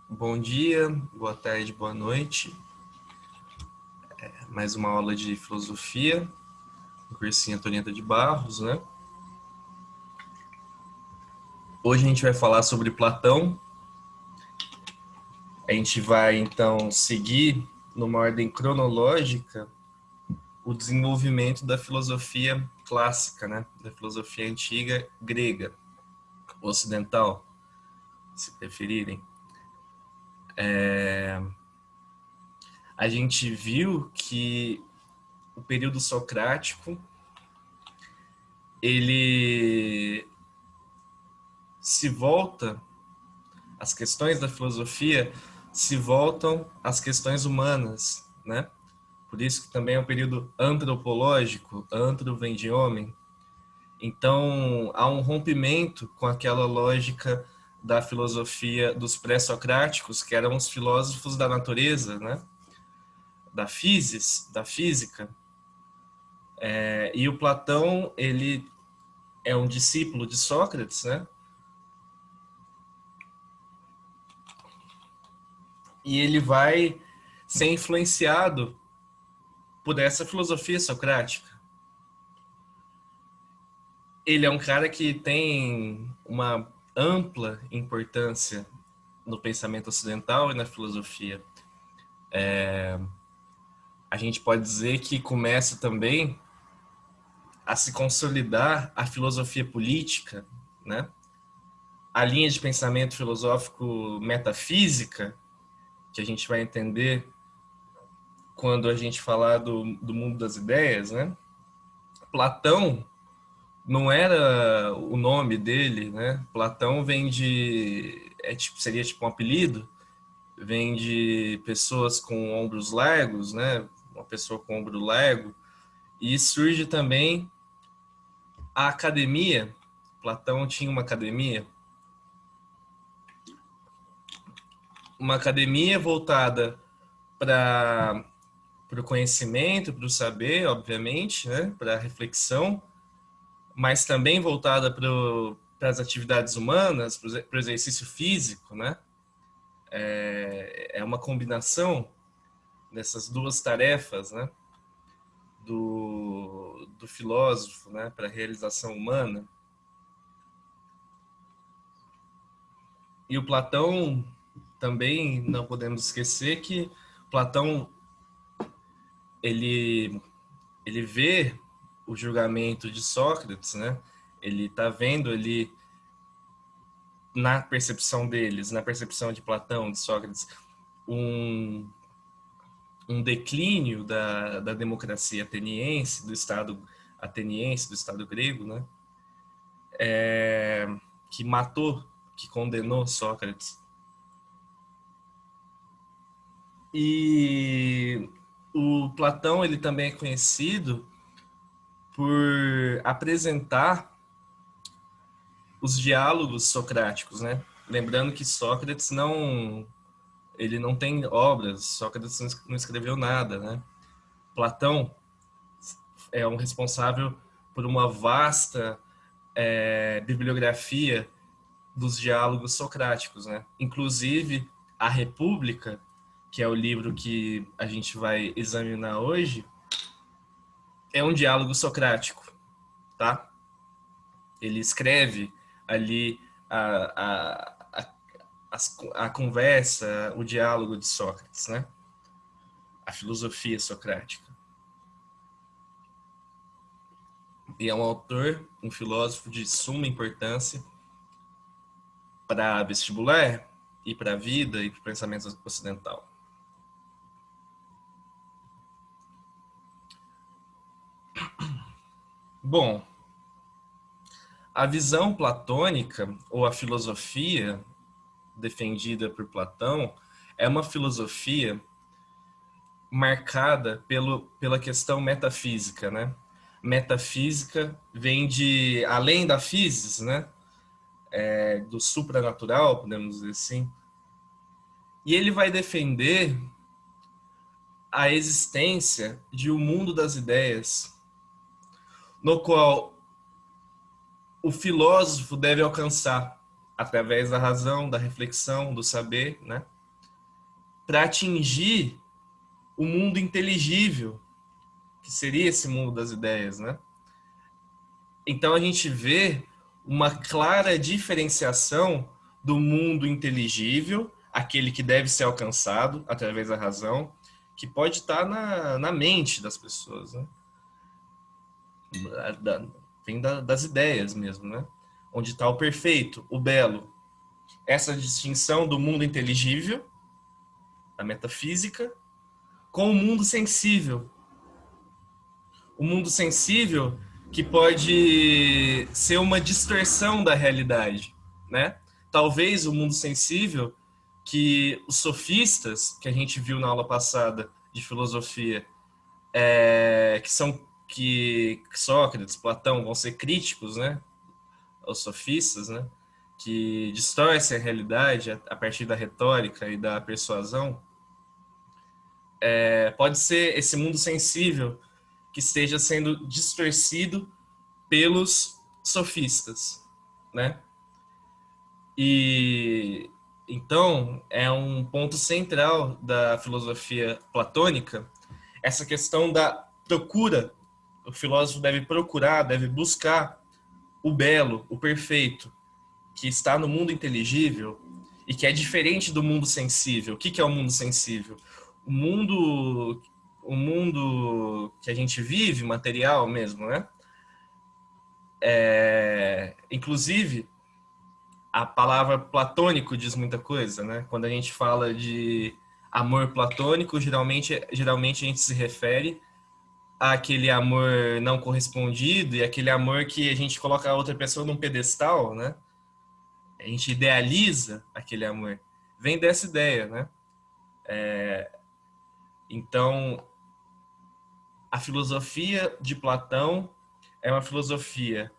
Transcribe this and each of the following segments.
Bom dia, boa tarde, boa noite. Mais uma aula de filosofia, no cursinho Antonieta de Barros, né? Hoje a gente vai falar sobre Platão. A gente vai, então, seguir, numa ordem cronológica, o desenvolvimento da filosofia clássica, né? Da filosofia antiga grega, ocidental, se preferirem. A gente viu que o período socrático, ele se volta, as questões da filosofia se voltam às questões humanas, né? Por isso que também é um período antropológico, antro vem de homem. Então, há um rompimento com aquela lógica da filosofia dos pré-socráticos, que eram os filósofos da natureza, né? Da física. E o Platão, ele é um discípulo de Sócrates, né? E ele vai ser influenciado por essa filosofia socrática. Ele é um cara que tem uma ampla importância no pensamento ocidental e na filosofia. A gente pode dizer que começa também a se consolidar a filosofia política, né? A linha de pensamento filosófico metafísica, que a gente vai entender quando a gente falar do mundo das ideias, né? Platão não era o nome dele, né? Platão vem de seria tipo um apelido, vem de pessoas com ombros largos, né? Uma pessoa com ombro largo, e surge também a academia. Platão tinha uma academia voltada para o conhecimento, para o saber, obviamente, né? Para a reflexão, mas também voltada para as atividades humanas, para o exercício físico, né? É uma combinação dessas duas tarefas, né? Do filósofo, né? Para a realização humana. E o Platão também não podemos esquecer que Platão ele ele vê o julgamento de Sócrates, né? Ele está vendo ali na percepção deles, na percepção de Platão, de Sócrates, um, um declínio da democracia ateniense, do Estado ateniense, do Estado grego, né? Que matou, que condenou Sócrates. E o Platão ele também é conhecido por apresentar os diálogos socráticos, né? Lembrando que Sócrates ele não tem obras, Sócrates não escreveu nada, né? Platão é um responsável por uma vasta bibliografia dos diálogos socráticos, né? Inclusive a República, que é o livro que a gente vai examinar hoje, é um diálogo socrático, tá? Ele escreve ali a conversa, o diálogo de Sócrates, né? A filosofia socrática. E é um autor, um filósofo de suma importância para vestibular e para a vida e para o pensamento ocidental. Bom, a visão platônica ou a filosofia defendida por Platão é uma filosofia marcada pela questão metafísica, né? Metafísica vem de além da physis, né? Do supranatural, podemos dizer assim. E ele vai defender a existência de um mundo das ideias, no qual o filósofo deve alcançar através da razão, da reflexão, do saber, né? para atingir o mundo inteligível, que seria esse mundo das ideias, né? Então a gente vê uma clara diferenciação do mundo inteligível, aquele que deve ser alcançado através da razão, que pode estar na mente das pessoas, né? Vem das ideias mesmo, né? Onde está o perfeito, o belo. Essa distinção do mundo inteligível, da metafísica, com o mundo sensível. O mundo sensível que pode ser uma distorção da realidade, né? Talvez o mundo sensível que os sofistas, que a gente viu na aula passada de filosofia, que Sócrates, Platão vão ser críticos, né? Os sofistas, né? Que distorcem a realidade a partir da retórica e da persuasão. Pode ser esse mundo sensível que esteja sendo distorcido pelos sofistas, né? E então é um ponto central da filosofia platônica essa questão da procura. O filósofo deve procurar, deve buscar o belo, o perfeito, que está no mundo inteligível e que é diferente do mundo sensível. O que é o mundo sensível? O mundo, o mundo que a gente vive, material mesmo, né? Inclusive, a palavra platônico diz muita coisa, né? Quando a gente fala de amor platônico, geralmente a gente se refere àquele amor não correspondido e aquele amor que a gente coloca a outra pessoa num pedestal, né? A gente idealiza aquele amor. Vem dessa ideia, né? Então, a filosofia de Platão é uma filosofia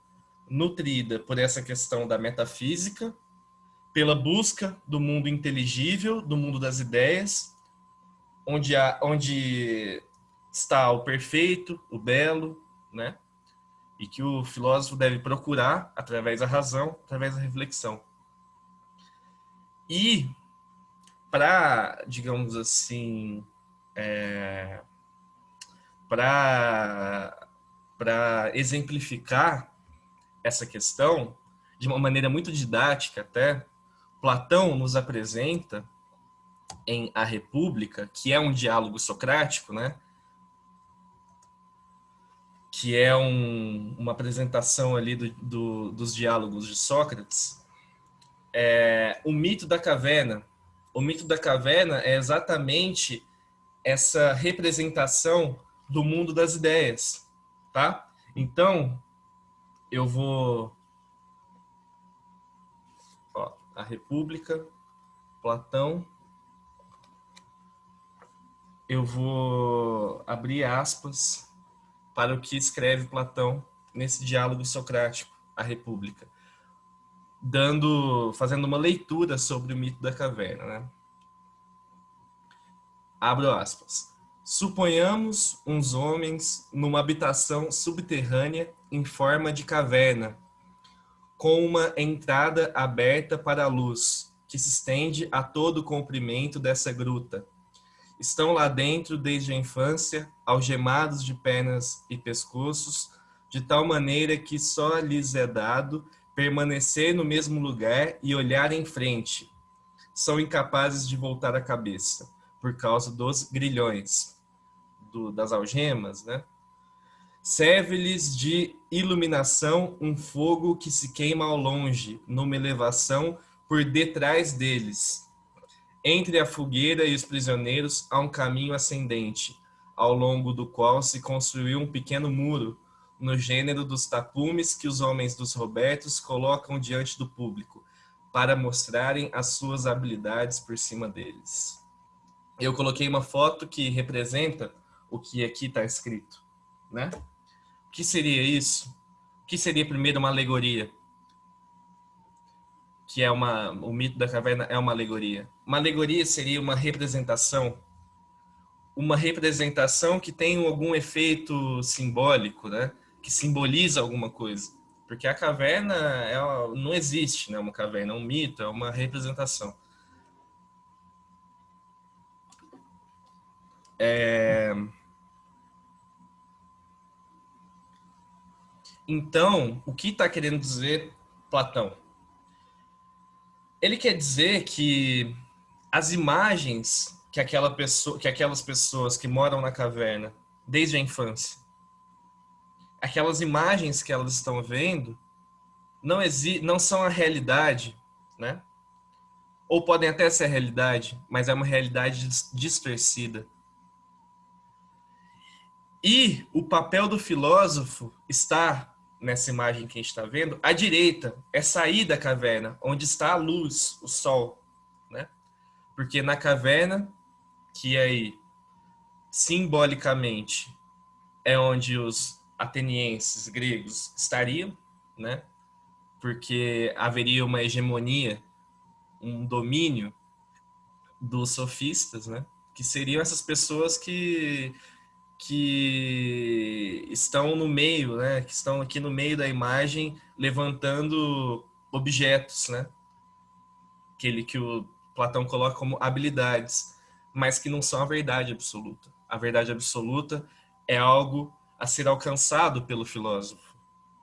nutrida por essa questão da metafísica, pela busca do mundo inteligível, do mundo das ideias, onde está o perfeito, o belo, né? E que o filósofo deve procurar através da razão, através da reflexão. E para, digamos assim, para exemplificar essa questão de uma maneira muito didática até, Platão nos apresenta em A República, que é um diálogo socrático, né? Que é uma apresentação ali dos diálogos de Sócrates, o mito da caverna. O mito da caverna é exatamente essa representação do mundo das ideias, tá? Então, eu vou... Ó, A República, Platão. Eu vou abrir aspas para o que escreve Platão nesse diálogo socrático, A República, fazendo uma leitura sobre o mito da caverna, né? Abro aspas. Suponhamos uns homens numa habitação subterrânea em forma de caverna, com uma entrada aberta para a luz, que se estende a todo o comprimento dessa gruta. Estão lá dentro desde a infância, algemados de pernas e pescoços, de tal maneira que só lhes é dado permanecer no mesmo lugar e olhar em frente. São incapazes de voltar a cabeça, por causa dos grilhões, das algemas, né? Serve-lhes de iluminação um fogo que se queima ao longe, numa elevação por detrás deles. Entre a fogueira e os prisioneiros há um caminho ascendente, ao longo do qual se construiu um pequeno muro, no gênero dos tapumes que os homens dos Robertos colocam diante do público, para mostrarem as suas habilidades por cima deles. Eu coloquei uma foto que representa o que aqui está escrito, né? O que seria isso? O que seria primeiro uma alegoria? Que é o mito da caverna é uma alegoria. Uma alegoria seria uma representação que tem algum efeito simbólico, né? Que simboliza alguma coisa. Porque a caverna não existe, né? Uma caverna é um mito, é uma representação. Então, o que está querendo dizer Platão? Ele quer dizer que as imagens que aquelas pessoas que moram na caverna desde a infância, aquelas imagens que elas estão vendo, não são a realidade, né? Ou podem até ser a realidade, mas é uma realidade distorcida. E o papel do filósofo está nessa imagem que a gente está vendo. À direita é sair da caverna, onde está a luz, o sol, né? Porque na caverna, que aí simbolicamente é onde os atenienses gregos estariam, né? Porque haveria uma hegemonia, um domínio dos sofistas, né? Que seriam essas pessoas que estão no meio, né? Que estão aqui no meio da imagem levantando objetos, né? Que o Platão coloca como habilidades, mas que não são a verdade absoluta. A verdade absoluta é algo a ser alcançado pelo filósofo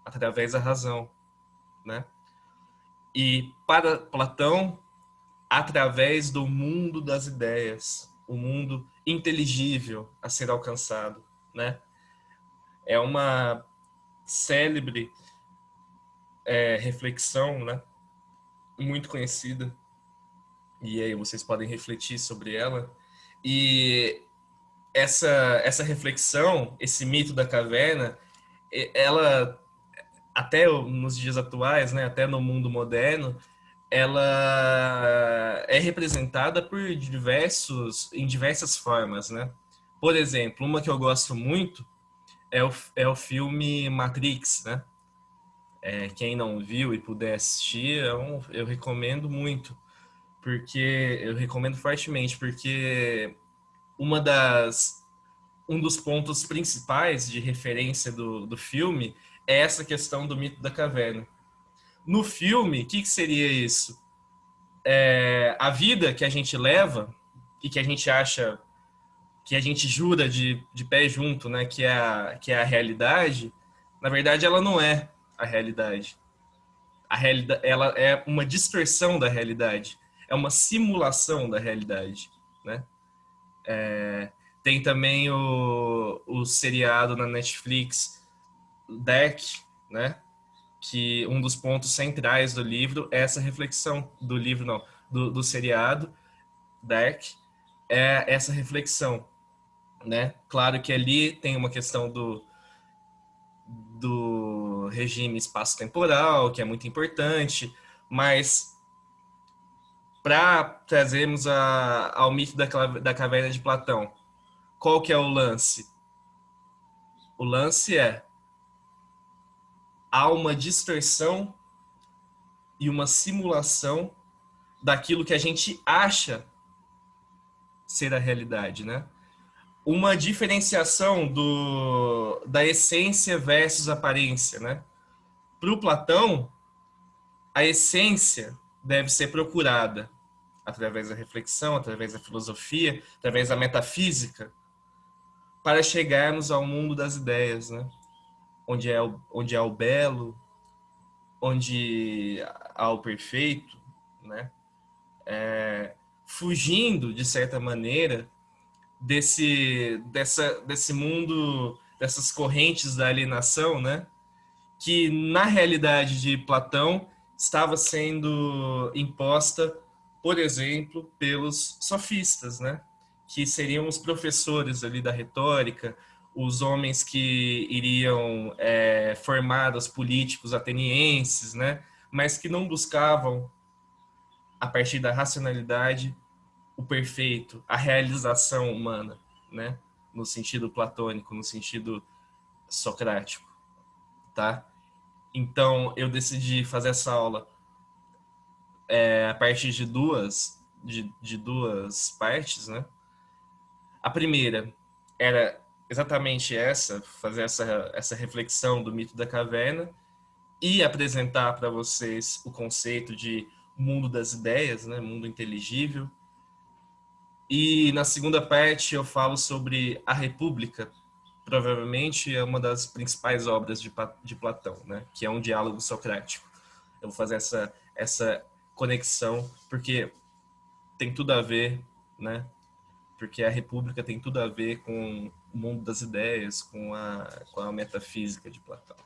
através da razão, né? E para Platão, através do mundo das ideias, o mundo inteligível a ser alcançado, né? É uma célebre reflexão, né? Muito conhecida, e aí vocês podem refletir sobre ela. E essa, essa reflexão, esse mito da caverna, ela, até nos dias atuais, né, até no mundo moderno, ela é representada em diversas formas, né? Por exemplo, uma que eu gosto muito é o filme Matrix, né? Quem não viu e puder assistir, eu recomendo muito, porque eu recomendo fortemente, porque uma das um dos pontos principais de referência do filme é essa questão do mito da caverna. No filme, o que seria isso? A vida que a gente leva e que a gente acha, que a gente jura de pé junto, né, que é a realidade, na verdade ela não é a realidade. A realidade, ela é uma distorção da realidade, é uma simulação da realidade, né? Tem também o seriado na Netflix Dark, né? Que um dos pontos centrais do livro é essa reflexão do livro, não, do seriado Dark, é essa reflexão, né? Claro que ali tem uma questão do regime espaço-temporal, que é muito importante, mas para trazermos ao mito da caverna de Platão, qual que é o lance? O lance é há uma distorção e uma simulação daquilo que a gente acha ser a realidade, né? Uma diferenciação da essência versus aparência, né? Para o Platão, a essência deve ser procurada através da reflexão, através da filosofia, através da metafísica, para chegarmos ao mundo das ideias, né? Onde é o belo, onde há o perfeito, né? Fugindo, de certa maneira, desse mundo, dessas correntes da alienação, né? Que na realidade de Platão estava sendo imposta, por exemplo, pelos sofistas, né? Que seriam os professores ali da retórica, os homens que iriam formar os políticos atenienses, né? Mas que não buscavam, a partir da racionalidade, o perfeito, a realização humana, né? No sentido platônico, no sentido socrático, tá? Então, eu decidi fazer essa aula a partir de duas partes, né? A primeira era exatamente fazer essa reflexão do mito da caverna e apresentar para vocês o conceito de mundo das ideias, né? Mundo inteligível. E na segunda parte eu falo sobre a República, provavelmente é uma das principais obras de Platão, né? Que é um diálogo socrático. Eu vou fazer essa conexão, porque tem tudo a ver, né? Porque a República tem tudo a ver com o mundo das ideias, com a metafísica de Platão.